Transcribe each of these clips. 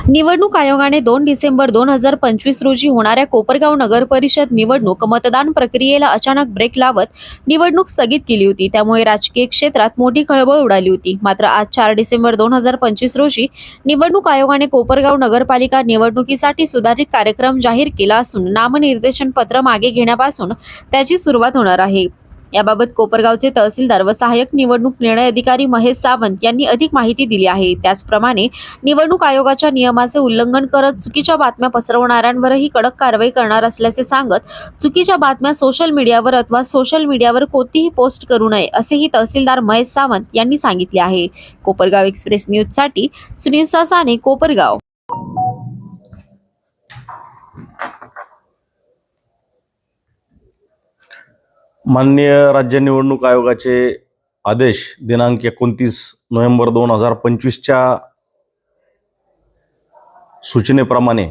निवडणूक आयोगाने 2 डिसेंबर 2025 रोजी होणाऱ्या कोपरगाव नगर परिषद निवडणूक मतदान प्रक्रियेला अचानक ब्रेक लावत निवडणूक स्थगित केली होती। त्यामुळे राजकीय क्षेत्रात मोठी खळबळ उडाली होती। मात्र आज 4 डिसेंबर 2025 रोजी निवडणूक आयोगाने कोपरगाव नगरपालिका निवडणुकीसाठी सुधारित कार्यक्रम जाहीर केला असून नामनिर्देशन पत्र मागे घेण्यापासून त्याची सुरुवात होणार आहे। याबाबत कोपरगावचे तहसीलदार व सहाय्यक निवडणूक निर्णय अधिकारी महेश सावंत यांनी अधिक माहिती दिली आहे। त्याचप्रमाणे निवडणूक आयोगाच्या नियमाचे उल्लंघन करत चुकीच्या बातम्या पसरवणाऱ्यांवरही कडक कारवाई करणार असल्याचे सांगत चुकीच्या बातम्या सोशल मीडियावर अथवा सोशल मीडियावर कोणतीही पोस्ट करू नये असेही तहसीलदार महेश सावंत यांनी सांगितले आहे। कोपरगाव एक्सप्रेस न्यूजसाठी सुनील सासाने, कोपरगाव। माननीय राज्य निवडणूक आयोगाचे आदेश दिनांक 29 नोव्हेंबर 2025 च्या सूचनेप्रमाणे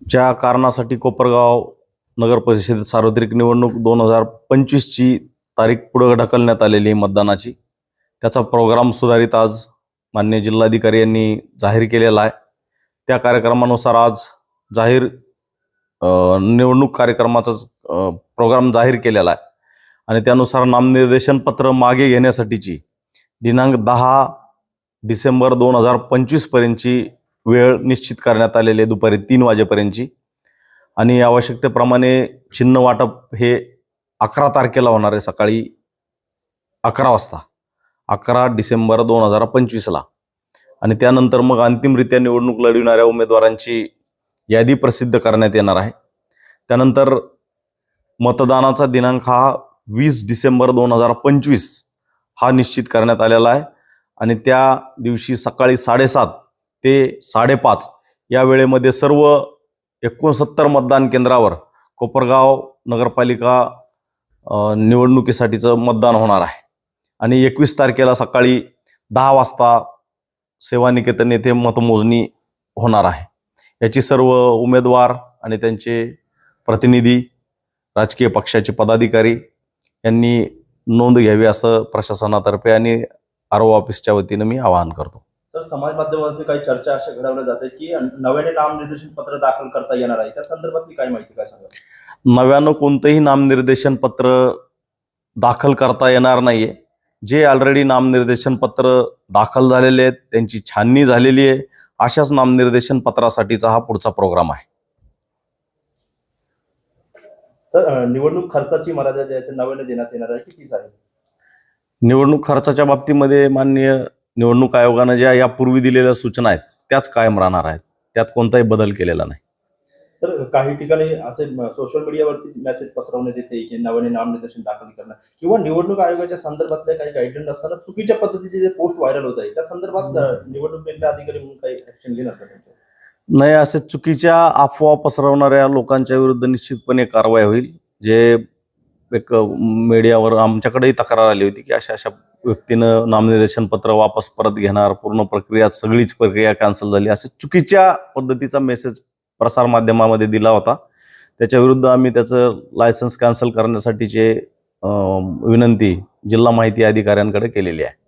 ज्या कारणासाठी कोपरगाव नगर परिषद सार्वत्रिक निवडणूक 2025 ची तारीख पुढे ढकलण्यात आलेली मतदानाची, त्याचा प्रोग्राम सुधारित आज माननीय जिल्हाधिकारी यांनी जाहीर केलेला आहे। त्या कार्यक्रमानुसार आज जाहीर निवडणूक कार्यक्रमाचा प्रोग्राम जाहीर केलेला आहे आणि त्यानुसार नामनिर्देशन पत्र मागे घेण्यासाठीची दिनांक 10 डिसेंबर 2025 पर्यंतची वेळ निश्चित करण्यात आलेली आहे, दुपारी 3 वाजेपर्यंतची। आणि आवश्यकतेप्रमाणे चिन्ह वाटप हे 11 तारखेला होणार आहे, सकाळी 11 वाजता, 11 डिसेंबर 2025 ला। आणि त्यानंतर मग अंतिमरित्या निवडणूक लढविणाऱ्या उमेदवारांची यादी प्रसिद्ध करण्यात येणार आहे। त्यानंतर मतदानाचा दिनांक हा 20 डिसेंबर 2025 हा निश्चित करण्यात आलेला आहे आणि त्या दिवशी सकाळी 7:30 ते 5:30 या वेळेमध्ये सर्व 69 मतदान केंद्रावर कोपरगाव नगरपालिका निवडणुकीसाठीचं मतदान होणार आहे। आणि 21 तारखेला सकाळी 10 वाजता सेवानिकेतन येथे मतमोजणी होणार आहे। याची सर्व उमेदवार आणि त्यांचे प्रतिनिधी, राजकीय पक्षाचे पदाधिकारी यांनी नोंद घ्यावी असं प्रशासनातर्फे आणि आरओ ऑफिसच्या वतीने मी आवाहन करतो। तर समाज माध्यमांमध्ये काही चर्चा अशा घडवल्या जाते की नव्याने नामनिर्देशन पत्र दाखल करता येणार आहे, त्या संदर्भातली काय माहिती, काय सांगा? नव्यानं कोणतेही नामनिर्देशन पत्र दाखल करता येणार नाहीये। जे ऑलरेडी नामनिर्देशन पत्र दाखल झालेले आहेत, त्यांची छाननी झालेली आहे, अशाच नामनिर्देशन पत्रासाठीचा हा पुढचा प्रोग्राम आहे। सर, निवडणूक खर्चाची मर्यादा नव्याने देण्यात येणार आहे, किती आहे? निवडणूक खर्चाच्या बाबतीमध्ये माननीय निवडणूक आयोगाने ज्या यापूर्वी दिलेल्या सूचना आहेत त्याच कायम राहणार आहेत, त्यात कोणताही बदल केलेला नाही। तर काही ठिकाणी असे सोशल मीडियावरती मेसेज पसरवण्यात येते की नव्याने नामनिर्देशन दाखल करणं किंवा निवडणूक आयोगाच्या संदर्भातले काही गाईडलाईन असताना चुकीच्या पद्धतीचे जे पोस्ट व्हायरल होत आहे, त्या संदर्भात निवडणूक निर्णय अधिकारी म्हणून काही ऍक्शन घेणार का? नाही, असे चुकीच्या अफवा पसरवणाऱ्या लोकांच्या विरुद्ध निश्चितपणे कारवाई होईल। जे एक मीडियावर आमच्याकडेही तक्रार आली होती की अशा व्यक्तीनं नामनिर्देशन पत्र वापस परत घेणार, पूर्ण प्रक्रिया, सगळीच प्रक्रिया कॅन्सल झाली, असे चुकीच्या पद्धतीचा मेसेज प्रसार माध्यमामध्ये दिला होता। त्याच्या विरुद्ध आम्ही त्याचं लायसन्स कॅन्सल करण्यासाठीचे विनंती जिल्हा माहिती अधिकाऱ्यांकडे केलेली आहे।